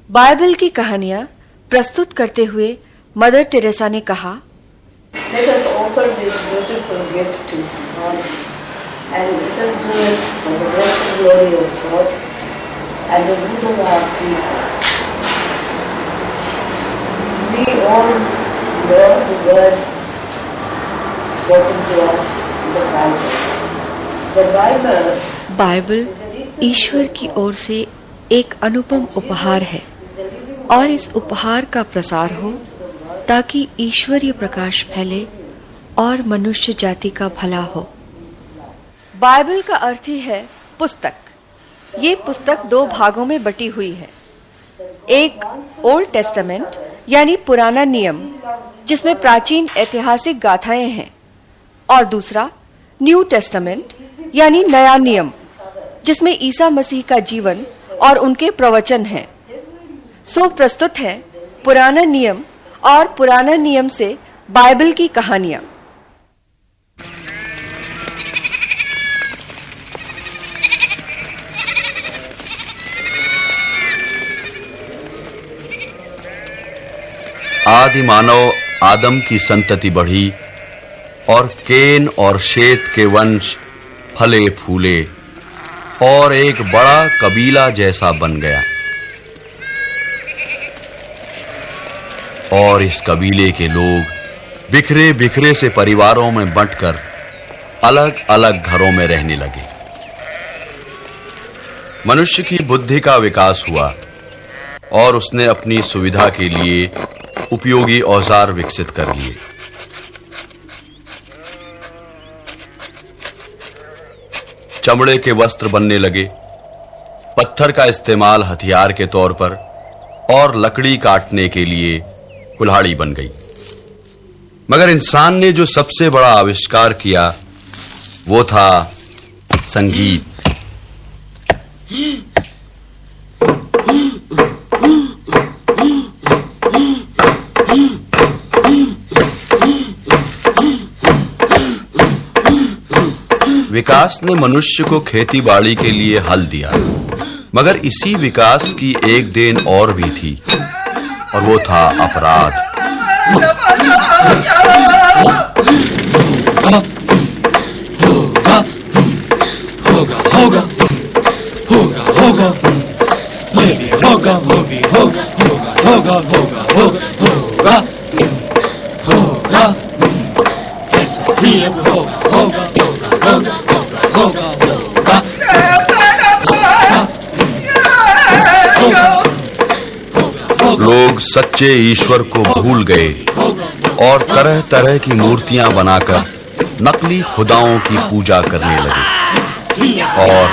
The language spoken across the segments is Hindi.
बाइबल की कहानियां प्रस्तुत करते हुए मदर टेरेसा ने कहा, Let us offer this beautiful gift to God and let us do it for the blessed glory of God and the good of our people. We all learn the word spoken to us in the Bible. The Bible Bible ईश्वर की ओर से एक अनुपम उपहार है और इस उपहार का प्रसार हो ताकि ईश्वरीय प्रकाश फैले और मनुष्य जाति का भला हो। बाइबल का अर्थ ही है पुस्तक। ये पुस्तक दो भागों में बटी हुई है। एक ओल्ड टेस्टामेंट यानी पुराना नियम जिसमें प्राचीन ऐतिहासिक गाथाएं हैं, और दूसरा न्यू टेस्टामेंट यानी नया नियम जिसमें ईसा मसीह का जीवन और उनके प्रवचन हैं। सो प्रस्तुत है पुराना नियम और पुराना नियम से बाइबल की कहानियां। आदि मानव आदम की संतति बढ़ी और केन और शेत के वंश फले फूले और एक बड़ा कबीला जैसा बन गया। और इस कबीले के लोग बिखरे बिखरे से परिवारों में बंटकर अलग अलग घरों में रहने लगे। मनुष्य की बुद्धि का विकास हुआ और उसने अपनी सुविधा के लिए उपयोगी औजार विकसित कर लिए। चमड़े के वस्त्र बनने लगे, पत्थर का इस्तेमाल हथियार के तौर पर और लकड़ी काटने के लिए कुल्हाड़ी बन गई। मगर इंसान ने जो सबसे बड़ा आविष्कार किया वो था संगीत। विकास ने मनुष्य को खेती बाड़ी के लिए हल दिया, मगर इसी विकास की एक देन और भी थी और वो था अपराध। लोग सच्चे ईश्वर को भूल गए और तरह तरह की मूर्तियां बनाकर नकली खुदाओं की पूजा करने लगे और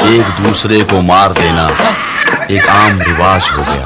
एक दूसरे को मार देना एक आम रिवाज हो गया।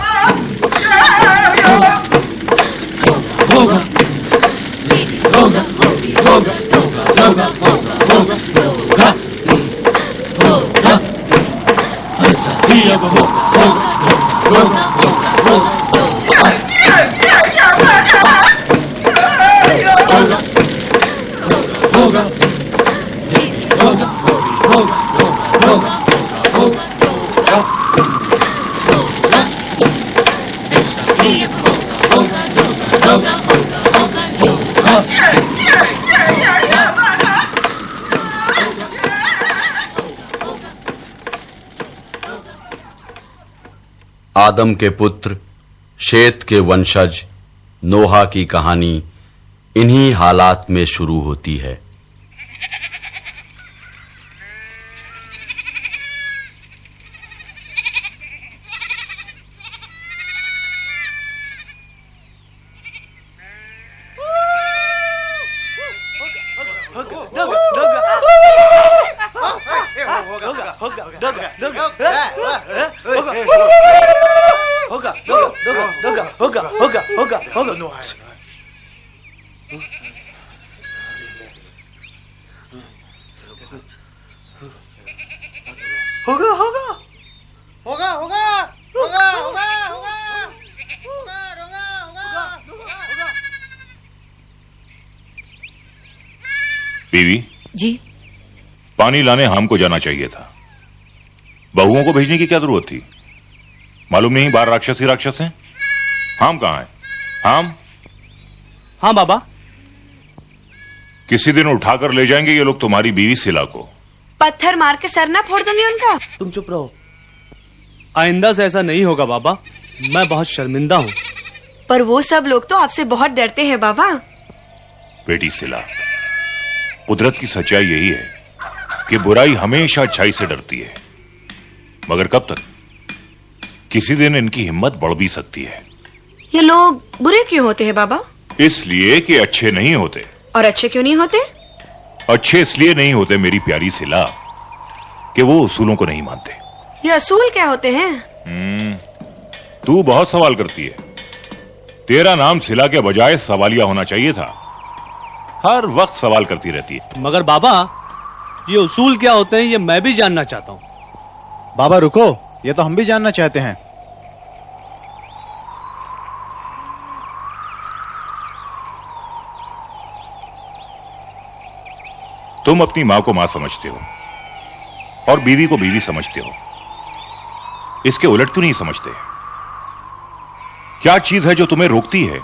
आदम के पुत्र शेत के वंशज नोहा की कहानी इन्हीं हालात में शुरू होती है। बीवी जी, पानी लाने हमको जाना चाहिए था। बहुओं को भेजने की क्या जरूरत थी? मालूम नहीं बाहर राक्षस ही राक्षस हैं? हम कहाँ हैं? हम? हाँ बाबा। किसी दिन उठाकर ले जाएंगे ये लोग तुम्हारी बीवी सिला को। पत्थर मार के सर ना फोड़ दूंगी उनका। तुम चुप रहो, आइंदा से ऐसा नहीं होगा बाबा। मैं बहुत शर्मिंदा हूँ। पर वो सब लोग तो आपसे बहुत डरते हैं बाबा। बेटी सिला, कुदरत की सच्चाई यही है कि बुराई हमेशा अच्छाई से डरती है, मगर कब तक? किसी दिन इनकी हिम्मत बढ़ भी सकती है। ये लोग बुरे क्यों होते हैं बाबा? इसलिए कि अच्छे नहीं होते। और अच्छे क्यों नहीं होते? अच्छे इसलिए नहीं होते मेरी प्यारी सिला कि वो उसूलों को नहीं मानते। ये असूल क्या होते हैं? तू बहुत सवाल करती है। तेरा नाम सिला के बजाय सवालिया होना चाहिए था। हर वक्त सवाल करती रहती है। मगर बाबा, ये उसूल क्या होते हैं ये मैं भी जानना चाहता हूँ। बाबा रुको, ये तो हम भी जानना चाहते हैं। तुम अपनी मां को मां समझते हो और बीवी को बीवी समझते हो। इसके उलट क्यों नहीं समझते? क्या चीज है जो तुम्हें रोकती है?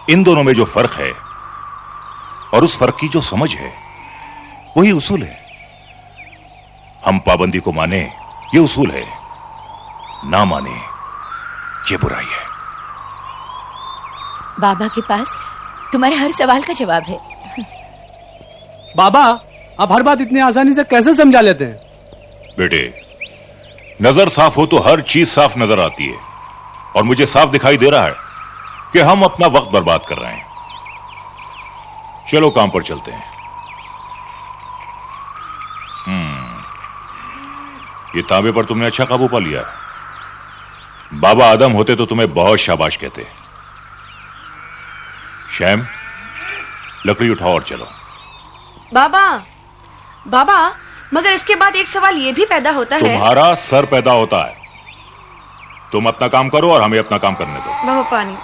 इन दोनों में जो फर्क है और उस फर्क की जो समझ है वही उसूल है। हम पाबंदी को माने ये उसूल है, ना माने ये बुराई है। बाबा के पास तुम्हारे हर सवाल का जवाब है। बाबा, आप हर बात इतनी आसानी से कैसे समझा लेते हैं? बेटे, नजर साफ हो तो हर चीज साफ नजर आती है, और मुझे साफ दिखाई दे रहा है कि हम अपना वक्त बर्बाद कर रहे हैं। चलो काम पर चलते हैं। ये तांबे पर तुमने अच्छा काबू पा लिया है। बाबा आदम होते तो तुम्हें बहुत शाबाश कहते। शैम, लकड़ी उठाओ और चलो। बाबा, बाबा, मगर इसके बाद एक सवाल ये भी पैदा होता है। तुम्हारा सर पैदा होता है। तुम अपना काम करो और हमें अपना काम करने दो। बाबा पानी।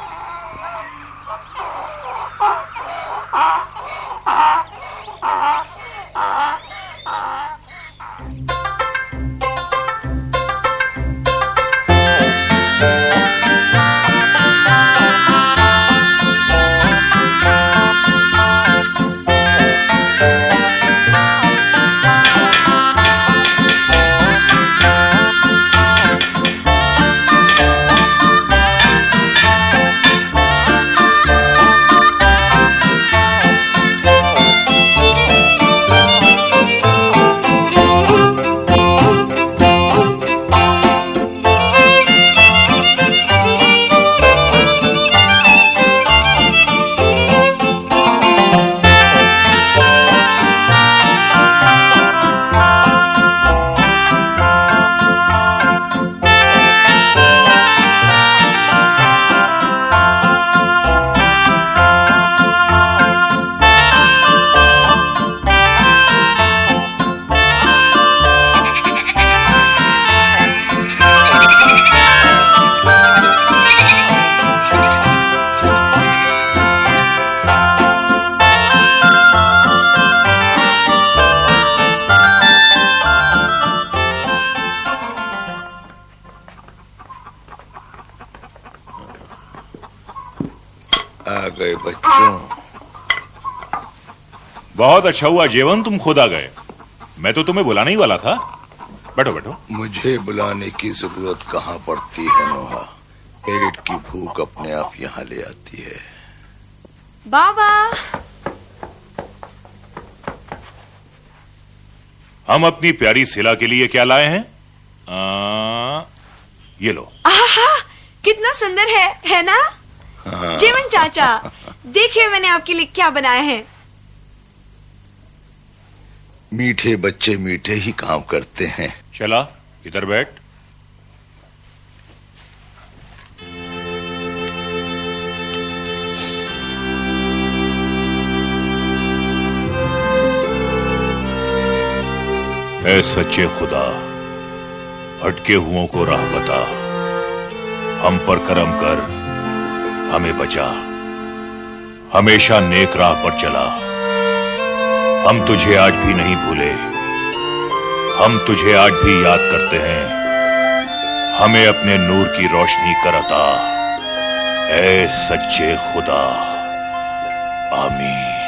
आ गए बच्चों। बहुत अच्छा हुआ जेवन तुम खुद आ गए। मैं तो तुम्हें बुलाने ही वाला था। बैठो बैठो। मुझे बुलाने की जरूरत कहाँ पड़ती है नोहा, पेट की भूख अपने आप यहाँ ले आती है। बाबा, हम अपनी प्यारी सिला के लिए क्या लाए हैं? ये लो। आहा, कितना सुंदर है ना? जीवन चाचा, देखिए मैंने आपके लिए क्या बनाया है। मीठे बच्चे मीठे ही काम करते हैं। चला, इधर बैठ। ऐ सच्चे खुदा, भटके हुओं को राह बता, हम पर करम कर, हमें बचा, हमेशा नेक राह पर चला। हम तुझे आज भी नहीं भूले, हम तुझे आज भी याद करते हैं। हमें अपने नूर की रोशनी करता, ऐ सच्चे खुदा, आमीन।